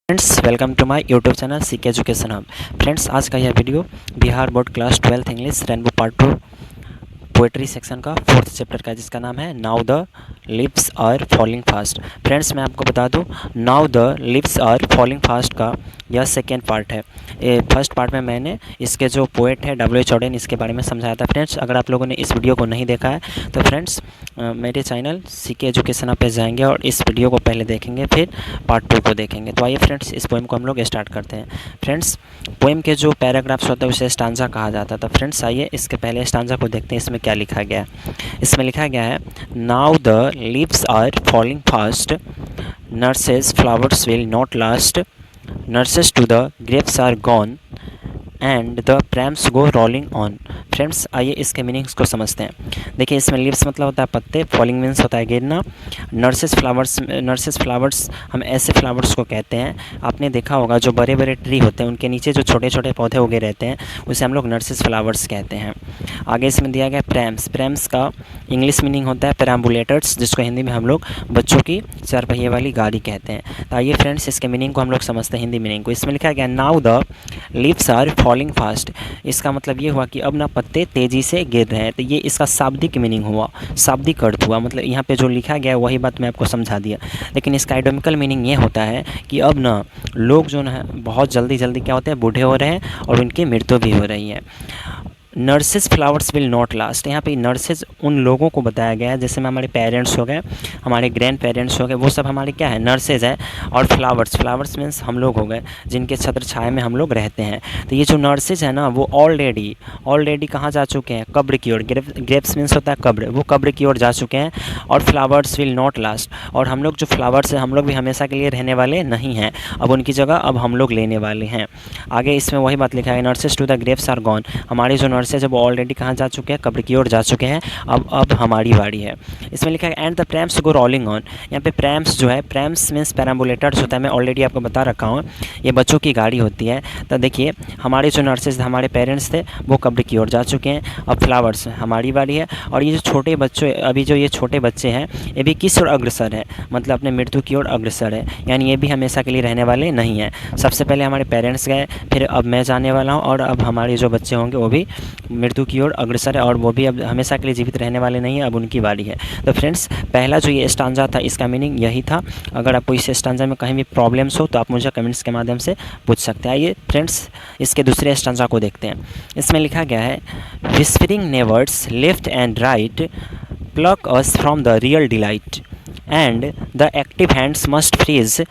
Friends, welcome to my YouTube channel C K education hub. Friends, आज का यह video Bihar board class 12th English rainbow part 2 poetry section का 4th chapter का, जिसका नाम है now the lips are falling fast. Friends, मैं आपको बता दूं, now the lips are falling fast का यह सेकेंड पार्ट है। फर्स्ट पार्ट में मैंने इसके जो पोएट है W.H. ऑडेन, इसके बारे में समझाया था। फ्रेंड्स, अगर आप लोगों ने इस वीडियो को नहीं देखा है तो फ्रेंड्स मेरे चैनल सीके एजुकेशन पे जाएंगे और इस वीडियो को पहले देखेंगे, फिर पार्ट 2 को देखेंगे। तो आइए फ्रेंड्स, इस पोएम को हम लोग स्टार्ट करते हैं। फ्रेंड्स, पोएम के जो पैराग्राफ्स होते हैं उसे स्टांजा कहा जाता था। फ्रेंड्स, आइए इसके पहले स्टांजा को देखते हैं, इसमें क्या लिखा गया है। इसमें लिखा गया है, now the leaves are falling fast, nurses flowers will not last, nurses to the grapes are gone and the prams go rolling on। Friends, आइए इसके मीनिंग्स को समझते हैं। देखिए, इसमें लीव्स मतलब होता है पत्ते, फॉलिंग मीन्स होता है गिरना, नर्सेस फ्लावर्स हम ऐसे फ्लावर्स को कहते हैं, आपने देखा होगा जो बड़े बड़े ट्री होते हैं उनके नीचे जो छोटे छोटे पौधे उगे रहते हैं उसे हम लोग नर्सेस फ्लावर्स कहते हैं। आगे इसमें दिया गया प्रैम्स का इंग्लिश मीनिंग होता है पेराम्बुलेटर्स, जिसको हिंदी में हम लोग बच्चों की चार पहिए वाली गाड़ी कहते हैं। तो आइए फ्रेंड्स, इसके मीनिंग को हम लोग समझते हैं, हिंदी मीनिंग को। इसमें लिखा गया, now the leaves are falling fast. इसका मतलब ये हुआ कि अब ना पत्ते तेज़ी से गिर रहे हैं। तो ये इसका शाब्दिक मीनिंग हुआ, शाब्दिक अर्थ हुआ। मतलब यहाँ पे जो लिखा गया वही बात मैं आपको समझा दिया, लेकिन इसका आइडोमिकल मीनिंग ये होता है कि अब ना लोग जो है बहुत जल्दी क्या होते हैं, बूढ़े हो रहे हैं और उनकी मृत्यु भी हो रही है। Nurses flowers will not last, यहाँ पे नर्सेज उन लोगों को बताया गया है, जैसे में हमारे पेरेंट्स हो गए, हमारे ग्रैंड पेरेंट्स हो गए, वो सब हमारे क्या है, नर्सेज है। और फ्लावर्स मीन्स हम लोग हो गए, जिनके छत्र छाया में हम लोग रहते हैं। तो ये जो नर्सेज है ना, वो ऑलरेडी कहाँ जा चुके हैं, कब्र की ओर। ग्रेप्स मीन्स होता है कब्र, वो कब्र की ओर जा चुके हैं। और फ्लावर्स विल नॉट लास्ट, और हम लोग जो फ्लावर्स हैं, हम लोग भी हमेशा के लिए रहने वाले नहीं हैं, अब उनकी जगह अब हम लोग लेने वाले हैं। आगे इसमें वही बात लिखा है, nurses to the grapes are gone, हमारी जो नर्सेज है वो ऑलरेडी कहाँ जा चुके हैं, कब्र की ओर जा चुके हैं, अब हमारी बारी है। इसमें लिखा है, and the prams go rolling on. यहाँ पे प्रैम्स जो है, प्रैम्स मीन्स पैराम्बुलेटर्स होता है, मैं ऑलरेडी आपको बता रखा हूँ, ये बच्चों की गाड़ी होती है। तो देखिए, हमारे जो नर्सेज हमारे पेरेंट्स थे वो कब्र की ओर जा चुके हैं, अब फ्लावर्स हमारी बारी है। और ये जो छोटे बच्चे, अभी जो ये छोटे बच्चे हैं, ये भी किस ओर अग्रसर है, मतलब अपने मृत्यु की ओर अग्रसर है, यानी ये भी हमेशा के लिए रहने वाले नहीं हैं। सबसे पहले हमारे पेरेंट्स गए, फिर अब मैं जाने वाला हूँ, और अब हमारे जो बच्चे होंगे वो भी मृत्यु की ओर अग्रसर है, और वो भी अब हमेशा के लिए जीवित रहने वाले नहीं है, अब उनकी बारी है। तो फ्रेंड्स, पहला जो ये स्टांजा था इसका मीनिंग यही था। अगर आपको इस स्टांजा में कहीं भी प्रॉब्लम्स हो तो आप मुझे कमेंट्स के माध्यम से पूछ सकते हैं। आइए फ्रेंड्स, इसके दूसरे स्टांजा को देखते हैं। इसमें लिखा गया है, whispering nerves left and right pluck us from the real delight and the active hands must freeze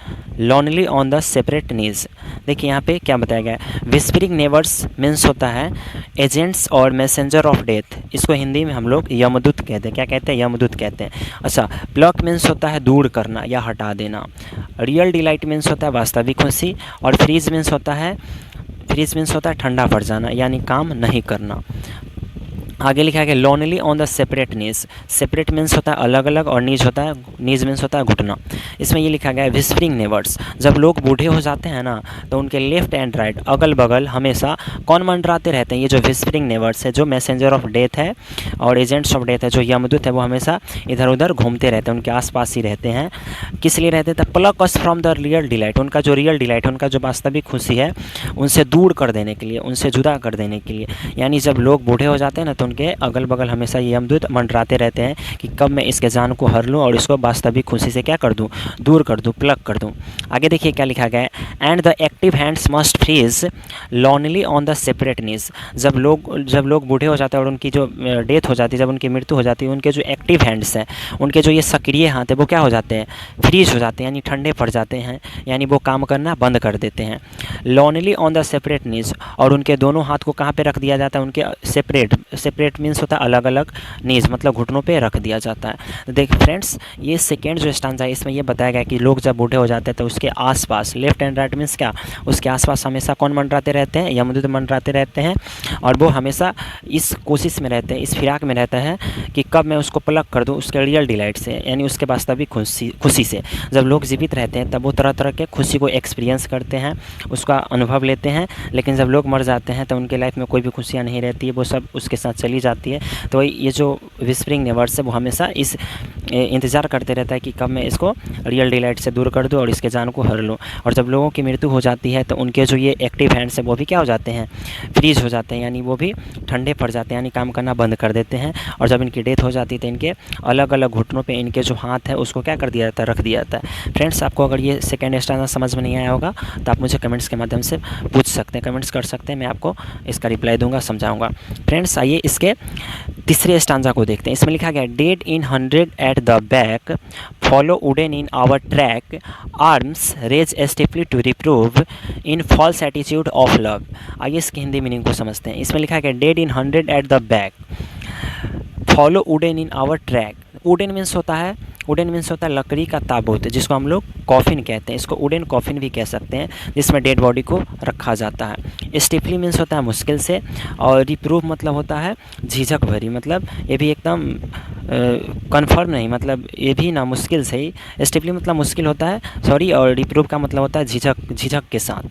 lonely on the separate knees. देखिए, यहाँ पे क्या बताया गया है, विस्परिंग नेवर्स मीन्स होता है एजेंट्स और मैसेंजर ऑफ डेथ, इसको हिंदी में हम लोग यमदूत कहते हैं। क्या कहते हैं, यमदूत कहते हैं। अच्छा, प्लक मीन्स होता है दूर करना या हटा देना, रियल डिलाइट मीन्स होता है वास्तविक खुशी, और फ्रीज मीन्स होता है ठंडा पड़ जाना, यानी काम नहीं करना। आगे लिखा है, lonely on the separate knees. Separate means होता है अलग अलग, और नीज मीन्स होता है घुटना। इसमें ये लिखा गया है, विस्परिंग नेवर्स, जब लोग बूढ़े हो जाते हैं ना, तो उनके लेफ्ट एंड राइट, अगल बगल हमेशा कौन मंडराते रहते हैं, ये जो विस्परिंग नेवर्स है, जो मैसेंजर ऑफ डेथ है और एजेंट्स ऑफ डेथ है, जो यमदूत है, वो हमेशा इधर उधर घूमते रहते हैं, उनके आसपास ही रहते हैं। किस लिए रहते थे, plug us from the real delight, उनका जो रियल डिलाइट है, उनका जो वास्तविक खुशी है, उनसे दूर कर देने के लिए, उनसे जुदा कर देने के लिए। यानी जब लोग बूढ़े हो जाते हैं ना, तो उनके अगल बगल हमेशा ये यमदूत मंडराते रहते हैं कि कब मैं इसके जान को हर लूँ और इसको वास्तविक खुशी से क्या कर दूँ, दूर कर दूँ, प्लग कर दूँ। आगे देखिए क्या लिखा गया है, and the active hands must freeze lonely on the separate knees. जब लोग बूढ़े हो जाते हैं और उनकी जो डेथ हो जाती है, जब उनकी मृत्यु हो जाती है, उनके जो एक्टिव हैंड्स हैं, उनके जो ये सक्रिय हाथ है, वो क्या हो जाते हैं, फ्रीज हो जाते हैं, यानी ठंडे पड़ जाते हैं, यानी वो काम करना बंद कर देते हैं। लॉनली ऑन द सेपरेट नीज, और उनके दोनों हाथ को कहाँ पे रख दिया जाता है, उनके सेपरेट मीन्स होता है अलग अलग, नीज मतलब घुटनों पे रख दिया जाता है। देख फ्रेंड्स, ये सेकेंड जो स्टांजा है इसमें ये बताया गया कि लोग जब बूढ़े हो जाते हैं तो उसके आसपास, लेफ्ट एंड राइट मीन्स क्या, उसके आसपास हमेशा कौन मंडराते रहते हैं, यमदूत मंडराते रहते हैं, और वो हमेशा इस कोशिश में रहते हैं, इस फिराक में रहता है कि कब मैं उसको प्लग कर दूँ उसके रियल डिलाइट से, यानी उसके वास्तविक खुशी से। जब लोग जीवित रहते हैं तब वो तरह तरह के खुशी को एक्सपीरियंस करते हैं, उसका अनुभव लेते हैं, लेकिन जब लोग मर जाते हैं तो उनके लाइफ में कोई भी खुशियाँ नहीं रहती है, वो सब उसके साथ चली जाती है, तो ये जो विस्परिंग नेबर्स है वो हमेशा इस इंतज़ार करते रहता है कि कब मैं इसको रियल डे लाइट से दूर कर दूँ और इसके जान को हर लूँ। और जब लोगों की मृत्यु हो जाती है तो उनके जो ये एक्टिव हैंड्स हैं वो भी क्या हो जाते हैं, फ्रीज हो जाते हैं, यानी वो भी ठंडे पड़ जाते हैं, यानी काम करना बंद कर देते हैं। और जब इनकी डेथ हो जाती है तो इनके अलग अलग घुटनों पे इनके जो हाथ है उसको क्या कर दिया जाता है, रख दिया जाता है। फ्रेंड्स, आपको अगर ये सेकेंड स्टैंजा समझ में नहीं आया होगा तो आप मुझे कमेंट्स के माध्यम से पूछ सकते हैं, कमेंट्स कर सकते हैं, मैं आपको इसका रिप्लाई दूंगा, समझाऊंगा। फ्रेंड्स, आइए इसके तीसरे स्टैंजा को देखते हैं। इसमें लिखा गया dead in 100 at the back, follow wooden in our track, arms raise stiffly to reprove in false attitude of love. आइए इसकी हिंदी मीनिंग को समझते हैं। इसमें लिखा गया dead in 100 at the back, follow wooden in our track. Wooden means होता है लकड़ी का ताबूत, जिसको हम लोग कॉफिन कहते हैं, इसको वुडन कॉफिन भी कह सकते हैं, जिसमें डेड बॉडी को रखा जाता है। स्टिफली मीन्स होता है मुश्किल से, और रिप्रूव मतलब होता है झिझक भरी, मतलब ये भी एकदम कन्फर्म नहीं, मतलब ये भी ना मुश्किल से ही। स्टिफली मतलब मुश्किल होता है, सॉरी, और रिप्रूव का मतलब होता है झिझक के साथ।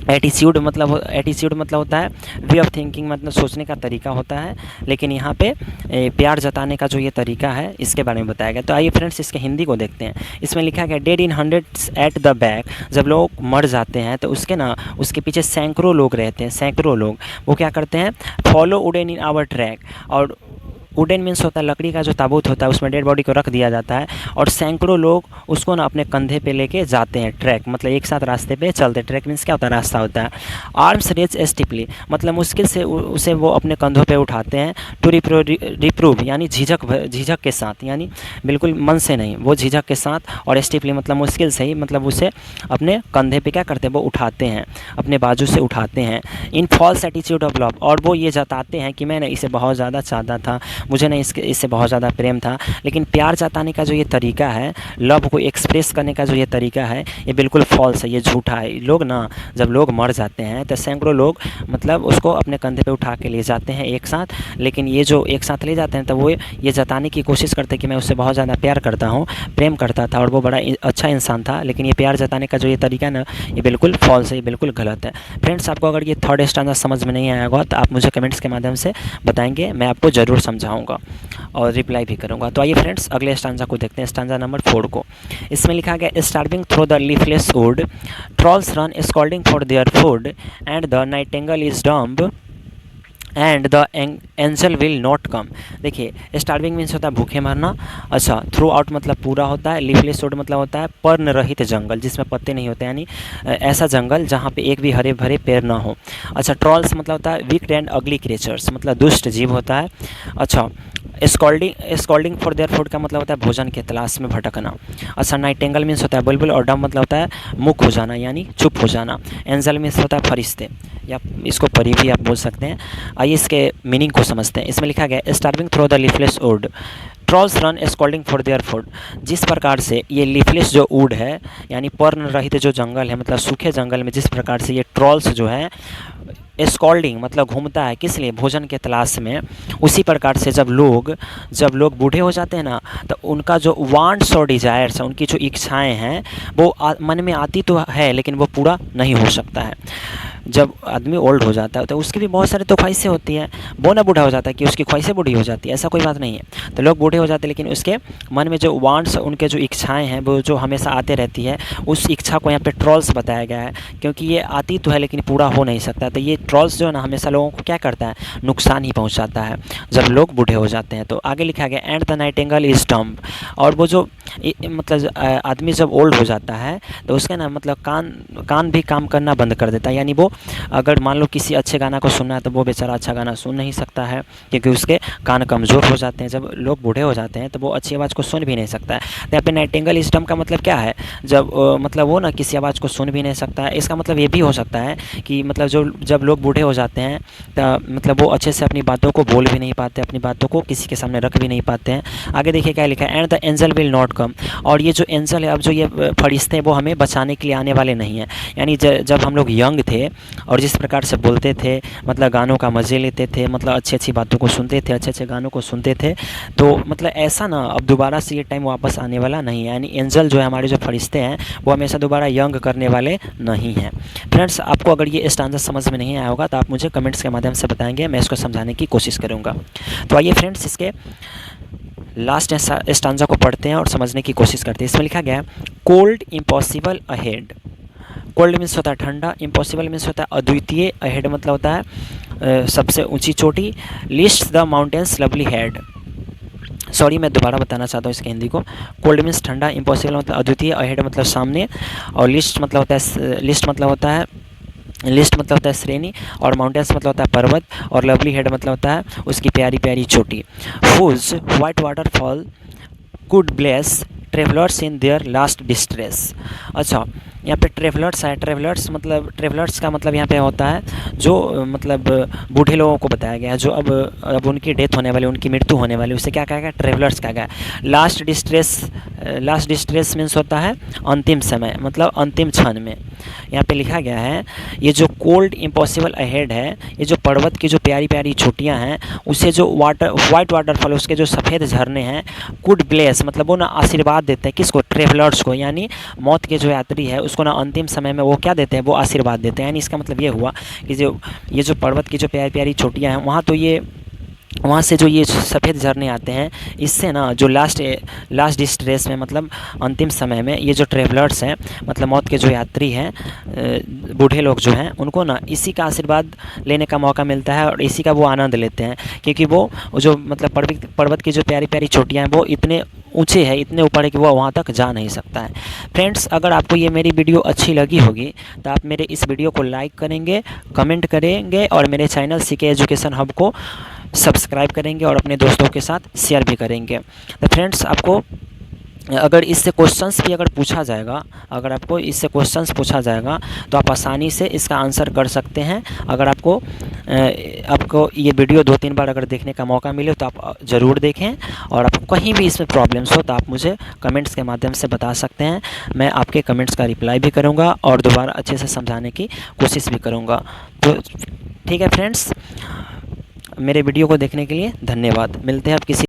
एटीट्यूड मतलब होता है वे ऑफ थिंकिंग, मतलब सोचने का तरीका होता है, लेकिन यहाँ पे प्यार जताने का जो ये तरीका है इसके बारे में बताया गया। तो आइए फ्रेंड्स इसके हिंदी को देखते हैं। इसमें लिखा गया dead in 100 at the back, जब लोग मर जाते हैं तो उसके पीछे सैकड़ों लोग रहते हैं, सैकड़ों लोग, वो क्या करते हैं, follow wooden in our track. और वुडन मीन्स होता है लकड़ी का जो ताबूत होता है, उसमें डेड बॉडी को रख दिया जाता है, और सैकड़ों लोग उसको अपने कंधे पे लेके जाते हैं। ट्रैक मतलब एक साथ रास्ते पे चलते, ट्रैक मीन्स क्या होता है, रास्ता होता है। आर्म्स रेज स्टिफली मतलब मुश्किल से उसे वो अपने कंधों पे उठाते हैं। टू रिप्रूव यानी झिझक के साथ, यानी बिल्कुल मन से नहीं, वो झिझक के साथ, और स्टिफली मतलब मुश्किल से ही, मतलब उसे अपने कंधे पे क्या करते हैं, वो उठाते हैं, अपने बाजू से उठाते हैं। इन फॉल्स एटीट्यूड ऑफ लव, और वो ये जताते हैं कि मैंने इसे बहुत ज़्यादा चाहता था, मुझे ना इससे बहुत ज़्यादा प्रेम था, लेकिन प्यार जताने का जो ये तरीका है, लव को एक्सप्रेस करने का जो ये तरीका है, ये बिल्कुल फॉल्स है, ये झूठा है। लोग ना जब लोग मर जाते हैं तो सैकड़ों लोग मतलब उसको अपने कंधे पे उठा के ले जाते हैं एक साथ, लेकिन ये जो एक साथ ले जाते हैं तो वो ये जताने की कोशिश करते हैं कि मैं उससे बहुत ज़्यादा प्यार करता हूँ, प्रेम करता था, और वो बड़ा अच्छा इंसान था, लेकिन ये प्यार जताने का जो ये तरीका है ना, ये बिल्कुल फॉल्स है, ये बिल्कुल गलत है। फ्रेंड्स, आपको अगर ये थर्ड स्टैंजा समझ में नहीं आया होगा तो आप मुझे कमेंट्स के माध्यम से बताएंगे, मैं आपको ज़रूर समझाऊँगा और रिप्लाई भी करूँगा। तो आइए फ्रेंड्स अगले स्टैंजा को देखते हैं, स्टैंजा नंबर 4 को। इसमें लिखा गया starving through the leafless would, trolls run scolding for their food, and the Nightingale is dumb and the angel will not come. देखिए, स्टार्विंग मीन्स होता है भूखे मरना, अच्छा, थ्रू आउट मतलब पूरा होता है, लीफलेस वुड मतलब होता है पर्ण रहित जंगल, जिसमें पत्ते नहीं होते, यानी ऐसा जंगल जहाँ पे एक भी हरे भरे पेड़ ना हो। अच्छा, ट्रॉल्स मतलब होता है विक्ड एंड अगली क्रिएचर्स, मतलब दुष्ट जीव होता है। अच्छा, स्कॉल्डिंग फॉर देयर फूड का मतलब होता है भोजन के तलाश में भटकना। अच्छा, नाइटिंगेल मीन्स होता है बुलबुल, और डम मतलब होता है मुख हो जाना, यानी चुप हो जाना। एंजल मीन्स होता है फरिश्ते, या इसको परी भी आप बोल सकते हैं। आइए इसके मीनिंग को समझते हैं। इसमें लिखा गया starving through the leafless would, trolls run scolding for their food. जिस प्रकार से ये लीफलेस जो वुड है, यानी पर्ण रहित जो जंगल है, मतलब सूखे जंगल में जिस प्रकार से ये ट्रॉल्स जो है स्कॉल्डिंग मतलब घूमता है, किस लिए, भोजन के तलाश में, उसी प्रकार से जब लोग बूढ़े हो जाते हैं ना, तो उनका जो वांट्स और डिजायर्स है, उनकी जो इच्छाएं हैं, वो मन में आती तो है, लेकिन वो पूरा नहीं हो सकता है। जब आदमी ओल्ड हो जाता है तो उसकी भी बहुत सारी तो ख्वाहिशें होती हैं, वो ना बूढ़ा हो जाता है कि उसकी ख्वाहिशें बूढ़ी हो जाती है, ऐसा कोई बात नहीं है। तो लोग बूढ़े हो जाते हैं, लेकिन उसके मन में जो वांट्स, उनके जो इच्छाएं हैं, वो जो हमेशा आते रहती है, उस इच्छा को यहाँ पे ट्रॉल्स बताया गया है, क्योंकि ये आती तो है लेकिन पूरा हो नहीं सकता। तो ये ट्रॉल्स जो है ना, हमेशा लोगों को क्या करता है, नुकसान ही पहुँचाता है जब लोग बूढ़े हो जाते हैं। तो आगे लिखा गया and the Nightingale is dumb, और वो जो मतलब आदमी जब ओल्ड हो जाता है तो उसका ना मतलब कान भी काम करना बंद कर देता है, यानी वो अगर मान लो किसी अच्छे गाना को सुनना है तो वो बेचारा अच्छा गाना सुन नहीं सकता है, क्योंकि उसके कान कमज़ोर हो जाते हैं। जब लोग बूढ़े हो जाते हैं तो वो अच्छी आवाज़ को सुन भी नहीं सकता है। तो यहाँ पे नाइटिंगेल इज डम्ब का मतलब क्या है, जब मतलब वो ना किसी आवाज़ को सुन भी नहीं सकता है। इसका मतलब ये भी हो सकता है कि मतलब जब लोग बूढ़े हो जाते हैं तो मतलब वो अच्छे से अपनी बातों को बोल भी नहीं पाते, अपनी बातों को किसी के सामने रख भी नहीं पाते हैं। आगे देखिए क्या लिखा है and the angel will not come. और ये जो एंजल है, अब जो ये फरिश्ते हैं वो हमें बचाने के लिए आने वाले नहीं हैं। यानी जब हम लोग यंग थे और जिस प्रकार से बोलते थे, मतलब गानों का मज़े लेते थे, मतलब अच्छी अच्छी बातों को सुनते थे, अच्छे अच्छे गानों को सुनते थे, तो मतलब ऐसा ना अब दोबारा से ये टाइम वापस आने वाला नहीं है। यानी एंजल जो है, हमारे जो फरिश्ते हैं, वो हमेशा दोबारा यंग करने वाले नहीं हैं। फ्रेंड्स, आपको अगर ये स्टांजा समझ में नहीं आया होगा तो आप मुझे कमेंट्स के माध्यम से बताएंगे, मैं इसको समझाने की कोशिश करूँगा। तो आइए फ्रेंड्स, इसके लास्ट स्टांजा को पढ़ते हैं और समझने की कोशिश करते हैं। इसमें लिखा गया है, cold impossible ahead. Cold means होता है ठंडा, इम्पॉसिबल मीन्स होता है अद्वितीय, अहेड मतलब होता है सबसे ऊंची चोटी, list the mountains lovely head. Sorry, मैं दोबारा बताना चाहता हूँ इसके हिंदी को। कोल्ड मीन्स ठंडा, इम्पॉसिबल मतलब अद्वितीय, अहेड मतलब सामने, और लिस्ट मतलब होता है श्रेणी, और माउंटेन्स मतलब होता है पर्वत, और लवली हेड मतलब होता है उसकी प्यारी प्यारी चोटी। Whose white waterfall could bless travellers in their last distress. अच्छा, यहाँ पे ट्रेवलर्स है। ट्रेवलर्स का मतलब यहाँ पे होता है जो मतलब बूढ़े लोगों को बताया गया है, जो अब उनकी डेथ होने वाली, उनकी मृत्यु होने वाली, उसे क्या कहा गया? ट्रेवलर्स कहा गया। लास्ट डिस्ट्रेस मीन्स होता है अंतिम समय, मतलब अंतिम क्षण में। यहाँ पे लिखा गया है, ये जो कोल्ड इम्पॉसिबल अहेड है, ये जो पर्वत की जो प्यारी प्यारी चोटियाँ हैं, उसे जो वाइट वाटरफॉल, उसके जो सफ़ेद झरने हैं, कुड ब्लेस मतलब वो ना आशीर्वाद देते हैं। किसको? ट्रेवलर्स को, यानी मौत के जो यात्री है उसको ना अंतिम समय में वो क्या देते हैं? वो आशीर्वाद देते हैं। यानी इसका मतलब ये हुआ कि ये जो पर्वत की जो प्यारी प्यारी चोटियाँ हैं, वहाँ से जो ये सफ़ेद झरने आते हैं, इससे ना जो लास्ट डिस्ट्रेस में, मतलब अंतिम समय में, ये जो ट्रेवलर्स हैं, मतलब मौत के जो यात्री हैं, बूढ़े लोग जो हैं, उनको ना इसी का आशीर्वाद लेने का मौका मिलता है और इसी का वो आनंद लेते हैं। क्योंकि वो जो मतलब पर्वत की जो प्यारी प्यारी चोटियाँ हैं, वो इतने ऊंचे है, इतने ऊपर है कि वो वहाँ तक जा नहीं सकता है। फ्रेंड्स, अगर आपको ये मेरी वीडियो अच्छी लगी होगी तो आप मेरे इस वीडियो को लाइक करेंगे, कमेंट करेंगे, और मेरे चैनल सीके एजुकेशन हब को सब्सक्राइब करेंगे और अपने दोस्तों के साथ शेयर भी करेंगे। तो फ्रेंड्स, आपको अगर इससे क्वेश्चंस भी अगर पूछा जाएगा, अगर आपको इससे क्वेश्चंस पूछा जाएगा तो आप आसानी से इसका आंसर कर सकते हैं। अगर आपको ये वीडियो 2-3 बार अगर देखने का मौका मिले तो आप ज़रूर देखें, और आपको कहीं भी इसमें प्रॉब्लम्स हो तो आप मुझे कमेंट्स के माध्यम से बता सकते हैं। मैं आपके कमेंट्स का रिप्लाई भी करूँगा और दोबारा अच्छे से समझाने की कोशिश भी करूँगा। तो ठीक है फ्रेंड्स, मेरे वीडियो को देखने के लिए धन्यवाद। मिलते हैं आप किसी